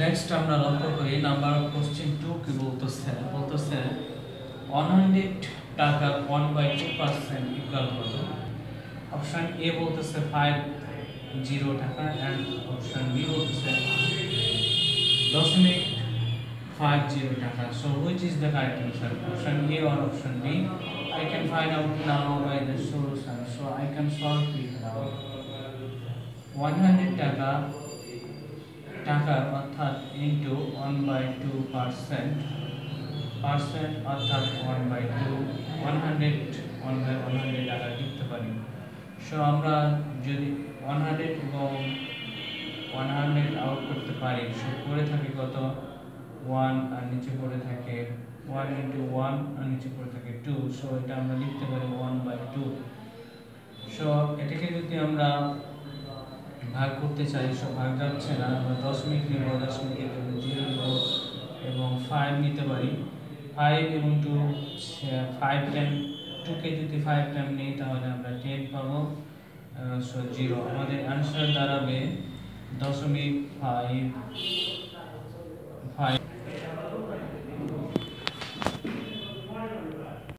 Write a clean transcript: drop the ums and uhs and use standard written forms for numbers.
Next আমরা লক্ষ্য করি নাম্বার অফ কোশ্চেন 2 কি বলতেছে 100 টাকা 1/2% ইকুয়াল কত। অপশন এ বলতেছে 50 টাকা এন্ড অপশন বি বলতেছে 0.50 টাকা। So which is the correct answer? Option A or option B? I can find out now by the solution. So I can solve it now. 100 টাকা অর্থাৎ into 1/2% percent অর্থাৎ 1/2 100 টাকা লিখতে পারি। সো আমরা যদি 100 এবং 100 আউট করতে পারি, সো পড়ে থাকে কত 1 আর নিচে পড়ে থাকে 1 ইনটু 1 আর নিচে পড়ে থাকে 2। সো এটা আমরা লিখতে পারি 1/2। সো এটাকে যদি আমরা ভাগ করতে চাই, সব ভাগ যাচ্ছে না, আমরা দশমিক নেব, দশমিকের জন্য 0 নেব এবং 5 নিতে পারি। 5 এবং 2 5 টাইম 2 কে যদি 5 টাইম নেই তাহলে আমরা 10 পাবো। সো 0 আমাদের आंसर দাঁড়াবে 0.55।